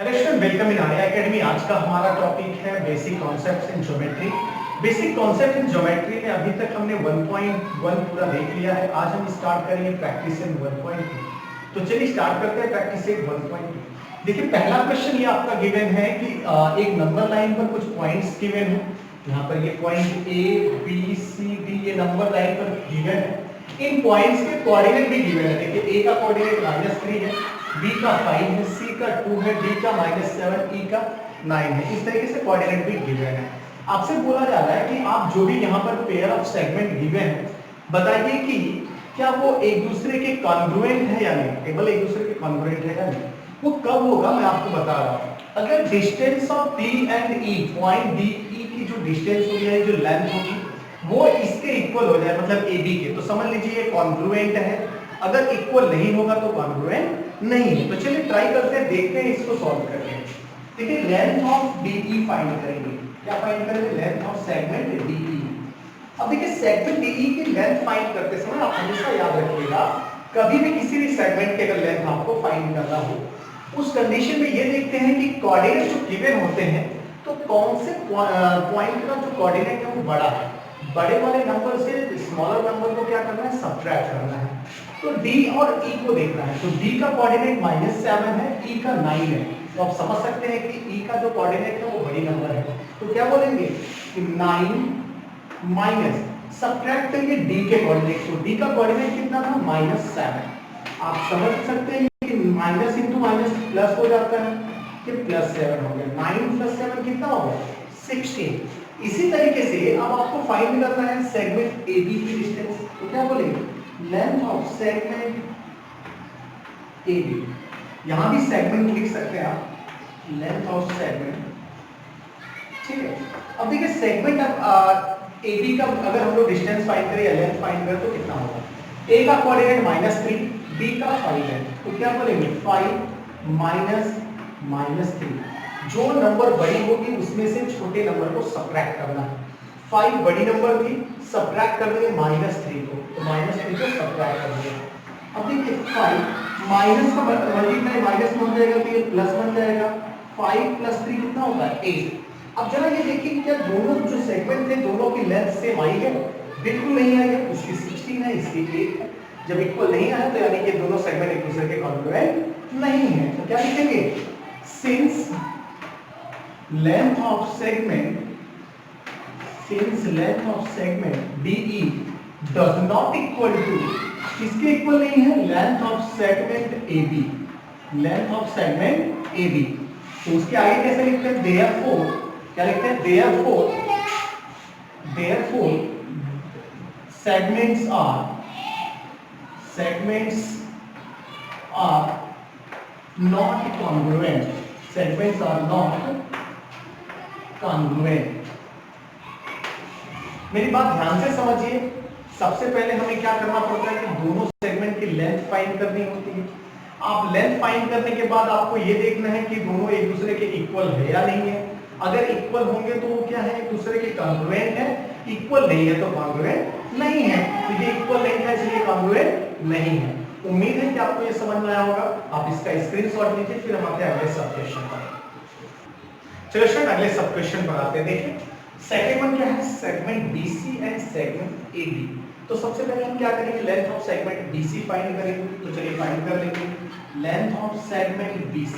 Hello student, welcome in Arya academy. आज का हमारा टॉपिक है basic concepts in geometry. Basic concept in geometry में अभी तक हमने 1.1 पूरा देख लिया है। आज हम स्टार्ट करेंगे प्रैक्टिस इन 1.2। तो चलिए स्टार्ट करते हैं प्रैक्टिस इन 1.2। देखिए पहला क्वेश्चन ये आपका गिवन है कि एक नंबर लाइन पर कुछ पॉइंट्स गिवन है। यहाँ पर ये point A B C D ये नंबर लाइन पर गिवन है। इन पॉइंट्स के कोऑर्डिनेट भी गिवन है। देखिए ए का कोऑर्डिनेट -3 है, बी का 5 है, सी का 2 है, डी का -7, ई का 9 है। इस तरीके से कोऑर्डिनेट भी गिवन है। आपसे बोला जा रहा है कि आप जो भी यहाँ पर पेयर ऑफ सेगमेंट गिवन है बताइए कि क्या वो एक दूसरे के कॉन्ग्रुएंट है या नहीं। टेबल एक दूसरे के कॉन्ग्रुएंट है या नहीं। वो कब होगा मैं आपको बता रहा हूँ। अगर distance of D and E, point D E की जो डिस्टेंस होगी यानी जो लेंथ होगी वो इसके इक्वल हो जाए, मतलब ए बी के, तो समझ लीजिए ये कॉन्ग्रुएंट है। अगर इक्वल नहीं होगा तो कॉन्ग्रुएंट नहीं है। तो चलिए ट्राई करते हैं, देखते हैं इसको सॉल्व करके। देखिए लेंथ ऑफ डीई फाइंड करेंगे। क्या फाइंड करेंगे? Length of segment DE. अब देखिए सेगमेंट डीई की लेंथ फाइंड करते समय आप हमेशा याद रखिएगा, कभी भी किसी भी सेगमेंट के अगर लेंथ आपको फाइंड करना हो उस कंडीशन में ये देखते हैं कि कोऑर्डिनेट जो गिवन होते हैं तो कौन से पॉइंट का जो कोऑर्डिनेट है वो बड़ा है। बड़े वाले नंबर से स्मॉलर नंबर को क्या करना है? सब्ट्रैक्ट करना है। तो d और e को देखना है। तो d का कोऑर्डिनेट -7 है, e का 9 है। तो आप समझ सकते हैं कि e का जो कोऑर्डिनेट है वो बड़ी नंबर है। तो क्या बोलेंगे कि 9 माइनस सब्ट्रैक्ट करेंगे d के कोऑर्डिनेट। तो d का कोऑर्डिनेट कितना था? -7। आप समझ सकते हैं कि माइनस इंटू माइनस प्लस हो जाता है कि +7 हो गया। 9 + 7 कितना हो गया? 16। इसी तरीके से अब आपको फाइंड करना है सेगमेंट AB की डिस्टेंस। तो क्या बोलेंगे? Length of segment AB। यहां भी सेगमेंट लिख सकते हैं आप, लेंथ ऑफ सेगमेंट। ठीक है। अब देखिए सेगमेंट अब AB का अगर हम लोग डिस्टेंस फाइंड करें या लेंथ फाइंड करें तो कितना होगा? A का कोऑर्डिनेट -3, B का 5 है। तो क्या बोलेंगे? 5 - -3। जो नंबर बड़ी होगी उसमें से छोटे नंबर को सब्ट्रैक्ट करना है। 5 बड़ी नंबर थी, सब्ट्रैक्ट कर देंगे -3 को, तो -3 को सब्ट्रैक्ट कर देंगे। अब देखिए 5 माइनस का मल्टीप्लाई माइनस में हो जाएगा तो ये प्लस बन जाएगा। 5 + 3 कितना होगा? 8। अब जरा ये देखिए क्या दोनों जो सेगमेंट थे दोनों की लेंथ सेम आई है? बिल्कुल नहीं आई है। उसकी 16 है, इसकी 8 है। जब इक्वल नहीं आया तो यानी कि दोनों सेगमेंट एक दूसरे के कॉन्ग्रुएंट नहीं है। तो क्या लिखेंगे? Since length of segment DE does not equal to, किसके इक्वल नहीं है? length of segment AB, length of segment AB। तो उसके आगे कैसे लिखते हैं? therefore, क्या लिखते हैं? therefore segments are not congruent, segments are not congruent. मेरी बात ध्यान से समझिए। सबसे पहले हमें क्या करना पड़ता है कि दोनों सेगमेंट की लेंथ फाइंड करनी होती है। आप लेंथ फाइंड करने के बाद आपको ये देखना है कि दोनों एक दूसरे के इक्वल है या नहीं है। अगर इक्वल होंगे तो वो क्या है? एक दूसरे के कॉन्ग्रुएंट है। इक्वल नहीं है तो कॉन्ग्रुएंट नहीं है। तो ये इक्वल नहीं था इसलिए कॉन्ग्रुएंट नहीं है। उम्मीद है कि आपको ये समझ में आया होगा। आप इसका स्क्रीनशॉट लीजिए, फिर हम आते हैं अगले सब क्वेश्चन पर। चलो स्टूडेंट अगले सब क्वेश्चन पर आते हैं। देखिए सेकंड वन क्या है? Segment BC and segment AB। तो सबसे पहले हम क्या करेंगे? Length of segment BC find करेंगे। तो चलिए फाइंड कर लेंगे length of segment BC।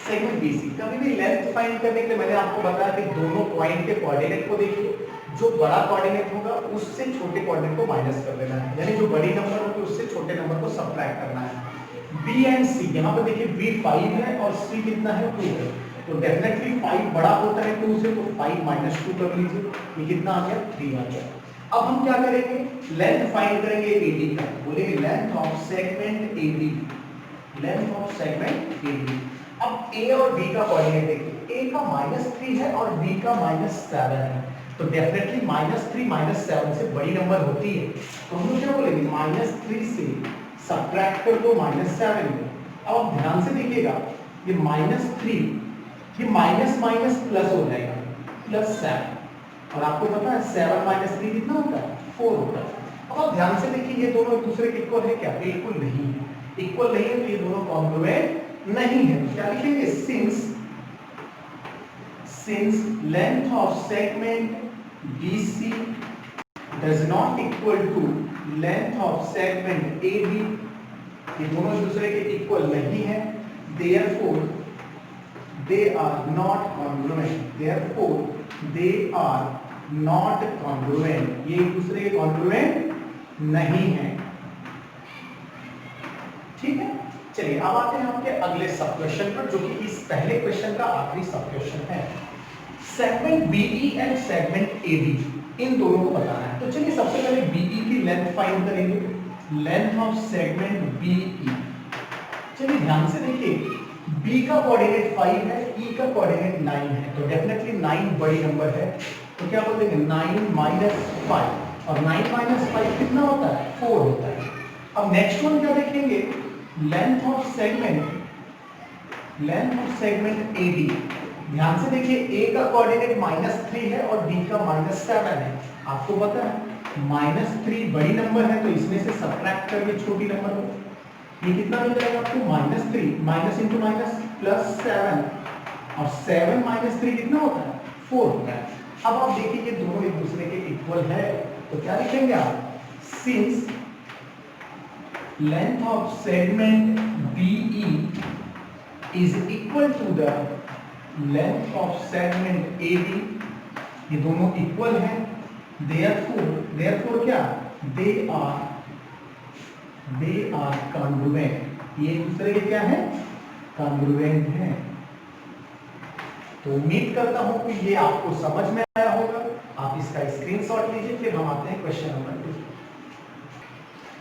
Segment BC कभी भी लेंथ फाइंड करने के लिए मैंने आपको बताया कि दोनों पॉइंट के कोऑर्डिनेट को देखिए। जो बड़ा कोऑर्डिनेट होगा उससे छोटे कोऑर्डिनेट को माइनस कर देना है, यानी जो बड़ी नंबर होगी उससे छोटे नंबर को सब्ट्रैक्ट करना है। B एंड C, यहाँ पे देखिए B 5 है और C कितना है? 2 है। तो डेफिनेटली 5 बड़ा होता है 2 से, तो 5 - 2 कर लीजिए। ये कितना आ गया? 3 आ गया। अब हम क्या करेंगे? लेंथ फाइंड करेंगे AB का। बोलेंगे length of segment AB, length of segment AB। अब A और B का कोऑर्डिनेट देखिए। A का -3 है और B का -7 है। तो डेफिनेटली -3 - 7 से बड़ी नंबर होती है। तो हम क्या बोलेंगे? -3 से सब्ट्रैक्ट कर दो -7 में। अब ध्यान से देखिएगा, ये -3 ये माइनस माइनस प्लस हो जाएगा, +7। और आपको पता है 7 - 3 कितना होता है? 4 होता है। अब आप ध्यान से देखिए ये दोनों एक दूसरे के इक्वल है क्या? बिल्कुल नहीं है। इक्वल नहीं है तो ये दोनों कॉन्ग्रुएंट नहीं है, तो क्या लिखेंगे? Since length of segment BC does not equal to length of segment AB, ये दोनों एक दूसरे के इक्वल नहीं है, therefore they are not congruent, therefore they are not congruent, ये एक दूसरे के congruent नहीं है। ठीक है, चलिए अब आते हैं आपके अगले सब क्वेश्चन पर, जो कि इस पहले क्वेश्चन का आखिरी सब क्वेश्चन है। Segment BE and segment AB, इन दोनों को बताना है। तो चलिए सबसे पहले BE की लेंथ फाइंड करेंगे, लेंथ ऑफ सेगमेंट BE। चलिए ध्यान से देखिए, B का कोऑर्डिनेट 5 है, E का कोऑर्डिनेट 9 है, तो डेफिनेटली 9 बड़ी नंबर है, तो क्या बोल देंगे 9 माइनस 5, और 9 माइनस 5 कितना होता है? 4 होता है। अब नेक्स्ट वन क्या देखेंगे? Length of segment AB। ध्यान से देखिए, A का कोऑर्डिनेट -3 है और B का -7 है। आपको पता है -3 बड़ी नंबर है, तो इसमें से सबट्रैक्ट करके छोटी नंबर हो, ये कितना मिल जाएगा आपको? -3, माइनस इंटू माइनस प्लस 7, और 7 माइनस 3 कितना होता है? 4 होता है। अब आप देखिए ये दोनों एक दूसरे के इक्वल है, तो क्या लिखेंगे आप? Since length of segment BE is equal to the length of segment AB, ये दोनों इक्वल है, therefore क्या? they are congruent, ये एक दूसरे के क्या है? congruent है। तो उम्मीद करता हूं कि ये आपको समझ में आया होगा। आप इसका स्क्रीनशॉट लीजिए, फिर हम आते हैं क्वेश्चन नंबर 2।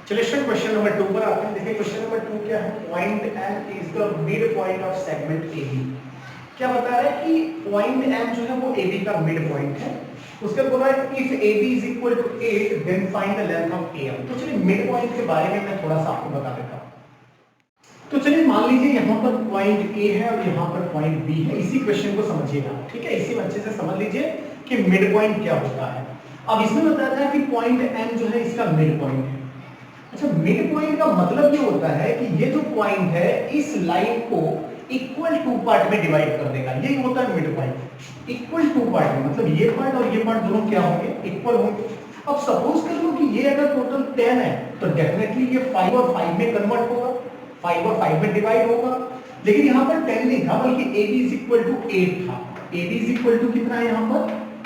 चलिए क्वेश्चन नंबर 2 पर आते हैं। देखिए क्वेश्चन नंबर 2 क्या है? Point M is the mid point of segment AB। क्या बता रहा है कि पॉइंट M जो है वो AB का मिड पॉइंट है। उसके बाद बोला है if AB is equal to 8 then find the length of AM। तो चलिए मिड पॉइंट के बारे में मैं थोड़ा सा आपको बता देता हूं। तो चलिए मान लीजिए यहाँ पर पॉइंट A है और यहाँ पर पॉइंट B है। इसी क्वेश्चन को समझिएगा, ठीक है? इसी अच्छे से समझ लीजिए कि मिड पॉइंट क्या होता है। अब इसमें बताया था कि पॉइंट M जो है इसका मिड पॉइंट है। अच्छा, मिड पॉइंट का मतलब ये होता है कि ये जो पॉइंट है इस लाइन को इक्वल 2 पार्ट में डिवाइड कर देगा, यही होता है मिड पॉइंट। इक्वल 2 पार्ट में मतलब ये पार्ट और ये पार्ट दोनों क्या होंगे? इक्वल होंगे। अब सपोज कर लो कि ये अगर टोटल 10 है तो डेफिनेटली ये 5 और 5 में कन्वर्ट होगा, 5 और 5 में डिवाइड होगा। लेकिन यहाँ पर 10 नहीं था, बल्कि AB इज इक्वल टू 8 था। AB इज इक्वल टू कितना है यहाँ पर?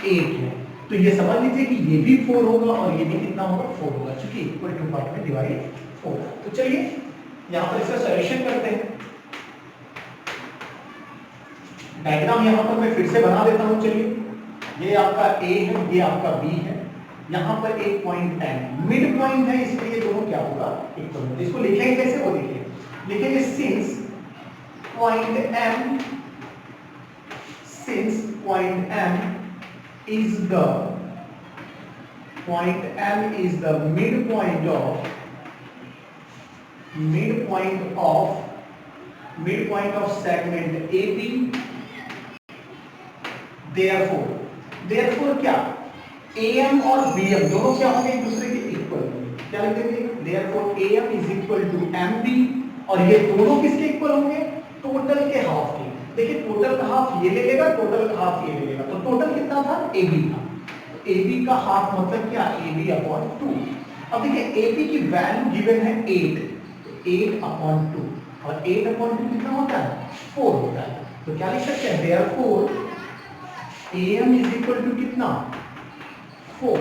8 है। तो ये समझ लीजिए कि ये भी 4 होगा और ये भी कितना होगा? 4 होगा, क्योंकि इक्वल टू पार्ट में डिवाइड होगा। तो चलिए यहाँ पर इसका सॉल्यूशन करते हैं। डायग्राम यहाँ पर मैं फिर से बना देता हूँ। चलिए ये आपका A है, ये आपका B है, यहाँ पर एक पॉइंट M मिड पॉइंट है, इसलिए दोनों क्या होगा? इक्वल होगा। इसको लिखेंगे कैसे? वो देखिए, लिखेंगे since point M is the midpoint of segment AB, therefore क्या? AM और BM दोनों क्या होंगे? एक दूसरे के इक्वल। क्या लिखेंगे? therefore AM is equal to MB, और ये दोनों किसके इक्वल होंगे? टोटल के हाफ के। देखिए टोटल का हाफ ये ले लेगा, टोटल का हाफ ये ले लेगा, तो टोटल कितना था? AB था। तो AB का हाफ मतलब क्या? AB/2। अब देखिए AB की वैल्यू गिवन है 8, तो 8/2, और 8/2 कितना होता है? 4 होता है। तो क्या लिख सकते हैं? therefore AM is equal to कितना? 4।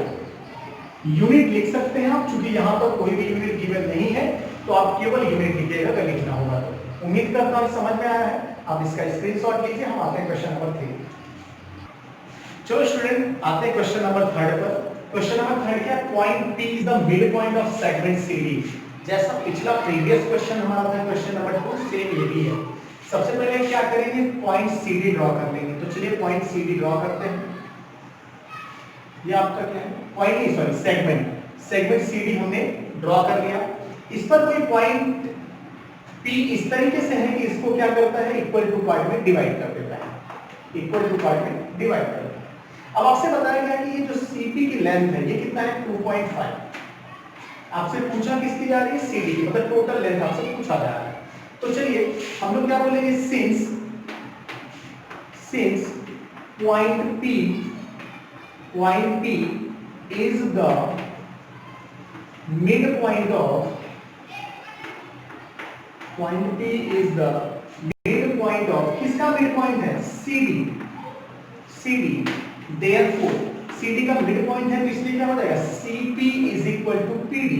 यूनिट लिख सकते हैं आप, क्योंकि यहाँ पर कोई भी यूनिट गिवन नहीं है, तो आप केवल यूनिट लिखिएगा अगर लिखना होगा तो। उम्मीद करता हूँ समझ में आया है। आप इसका स्क्रीनशॉट लीजिए। हम आते हैं क्वेश्चन नंबर 3। चलो स्टूडेंट आते हैं क्वेश्चन नंबर 3 पर। क्वेश्चन नंबर 3 क्या है? Point P is the mid point of segment CD। जैसा पिछला प्रीवियस क्वेश्चन हमारा था क्वेश्चन नंबर 2, सेम ये भी है। सबसे पहले क्या करेंगे? पॉइंट CD ड्रॉ कर लेंगे। तो चलिए पॉइंट CD ड्रॉ करते हैं। ये आपका क्या है? पॉइंट नहीं, सॉरी, सेगमेंट CD हमने ड्रॉ कर लिया। इस पर कोई पॉइंट P इस तरीके से है कि इसको क्या करता है? इक्वल टू पार्ट में डिवाइड कर देता है, इक्वल टू पार्ट में डिवाइड कर देता है। अब आपसे बताया गया कि ये जो CP की लेंथ है ये कितना है? 2.5। आपसे पूछा किसकी जा रही है? CD की, मतलब टोटल लेंथ आपसे पूछा जा रहा है। तो चलिए हम लोग क्या बोलेंगे, since point P is the midpoint of किसका midpoint है, CD therefore CD का midpoint है तो इसलिए क्या हो जाएगा, CP is equal to PD,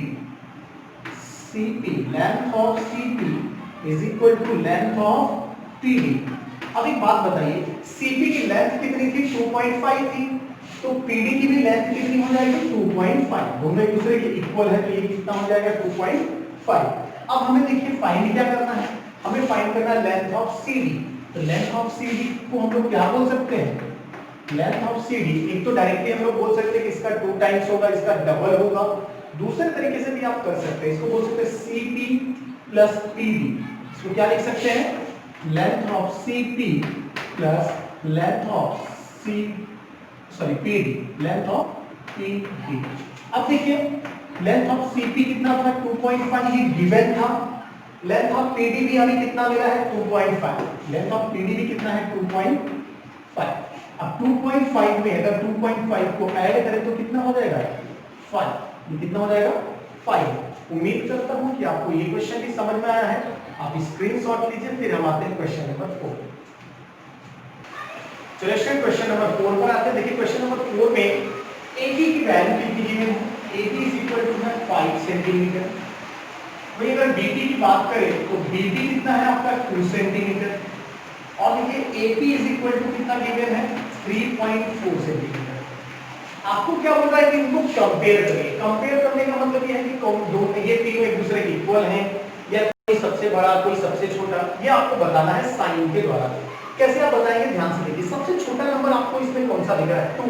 length of CP is equal to length of PD। अब एक बात बताइए, CP की लेंथ कितनी थी, 2.5 थी, तो PD की भी लेंथ कितनी हो जाएगी, 2.5, दोनों एक दूसरे के इक्वल है तो ये कितना हो जाएगा, 2.5। अब हमें देखिए फाइंड क्या करना है, हमें फाइंड करना है लेंथ ऑफ CD। तो लेंथ ऑफ CD को हम लोग क्या बोल सकते हैं, लेंथ ऑफ CD एक तो डायरेक्टली हम लोग बोल सकते हैं कि इसका 2 टाइम्स होगा, इसका डबल होगा, दूसरे तरीके से भी आप कर सकते हैं, इसको बोल सकते हैं CP प्लस PD। इसको क्या लिख सकते हैं, length of CP plus length of PD, length of PD। अब देखिए लेंथ ऑफ CP कितना था, 2.5, ये गिवन था, लेंथ ऑफ PD भी हमें कितना मिला है, 2.5, लेंथ ऑफ PD भी कितना है, 2.5। अब 2.5 में अगर 2.5 को ऐड करें तो कितना हो जाएगा, 5, ये कितना हो जाएगा, 5। उम्मीद करता हूं कि आपको ये क्वेश्चन भी समझ में आया है, आप स्क्रीनशॉट लीजिए, फिर हम आते हैं क्वेश्चन नंबर 4। चलिए स्टूडेंट क्वेश्चन नंबर 4 पर आते हैं। देखिए क्वेश्चन नंबर 4 में AP की वैल्यू कितनी दी है, AP इज इक्वल टू है 5 सेंटीमीटर। वही अगर BT की बात करें तो BT कितना है आपका, 2 सेंटीमीटर, और देखिए AP इज इक्वल टू कितना गिवन है, 3.4 सेंटीमीटर। आपको क्या बोल रहा है कि इनको कंपेयर करिए। कंपेयर करने का मतलब ये है कि ये तीनों एक दूसरे के इक्वल हैं या कोई सबसे बड़ा कोई सबसे छोटा, ये आपको बताना है साइन के द्वारा। कैसे आप बताएंगे, ध्यान से देखिए, सबसे छोटा नंबर आपको इसमें कौन सा दिख रहा है, 2,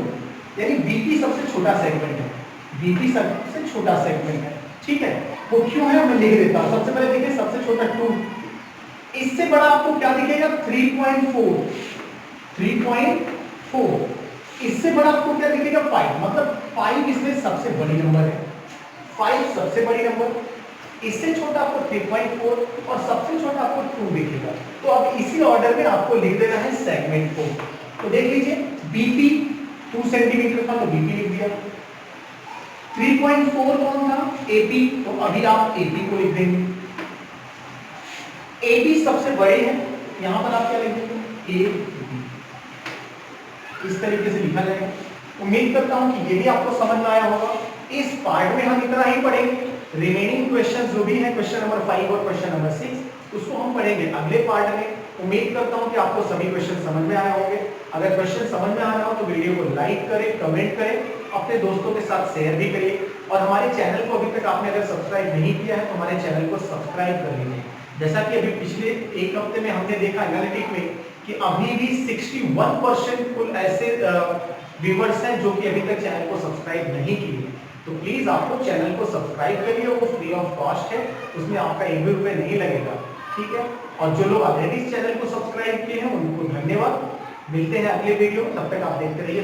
यानी BP सबसे छोटा सेगमेंट है, BP सबसे छोटा सेगमेंट है, ठीक है, वो क्यों है मैं लिख देता हूं। सबसे पहले देखिए सबसे छोटा 2, इससे बड़ा आपको क्या दिखेगा, 3.4, इससे बड़ा आपको क्या दिखेगा, 5, मतलब 5 इसमें सबसे बड़ी नंबर है, 5 सबसे बड़ी नंबर, इससे छोटा आपको 3.4 और सबसे छोटा आपको 2 दिखेगा। तो अब इसी ऑर्डर में आपको लिख देना है सेगमेंट को। तो देख लीजिए BP 2 सेंटीमीटर था तो BP लिख दिया, 3.4 कौन था, AP, तो अभी आप AP को लिख देंगे। AB सबसे बड़े है, यहां पर आप क्या लिख देंगे, AB, इस तरीके से लिखा जाएगा। उम्मीद करता हूं कि ये भी आपको समझ में आया होगा। इस पार्ट में हम इतना ही पढ़ेंगे, रिमेनिंग क्वेश्चन जो भी है क्वेश्चन नंबर 5 और क्वेश्चन नंबर 6 उसको हम पढ़ेंगे अगले पार्ट में। उम्मीद करता हूं कि आपको सभी क्वेश्चन समझ में आए होंगे। अगर क्वेश्चन समझ में आ रहा हो तो वीडियो को लाइक करें, कमेंट करें, अपने दोस्तों के साथ शेयर भी करिए, और हमारे चैनल को अभी तक आपने अगर सब्सक्राइब नहीं किया है तो हमारे चैनल को सब्सक्राइब कर लीजिए। जैसा कि अभी पिछले एक हफ्ते में हमने देखा एनालिटिक में कि अभी भी 61% कुल ऐसे व्यूअर्स हैं जो कि अभी तक चैनल को सब्सक्राइब नहीं किए। तो प्लीज आपको चैनल को सब्सक्राइब करिए, वो फ्री ऑफ कॉस्ट है, उसमें आपका 1 भी रुपए नहीं लगेगा, ठीक है। और जो लोग ऑलरेडी इस चैनल को सब्सक्राइब किए हैं उनको धन्यवाद। मिलते हैं अगले वीडियो, तब तक आप देखते रहिए।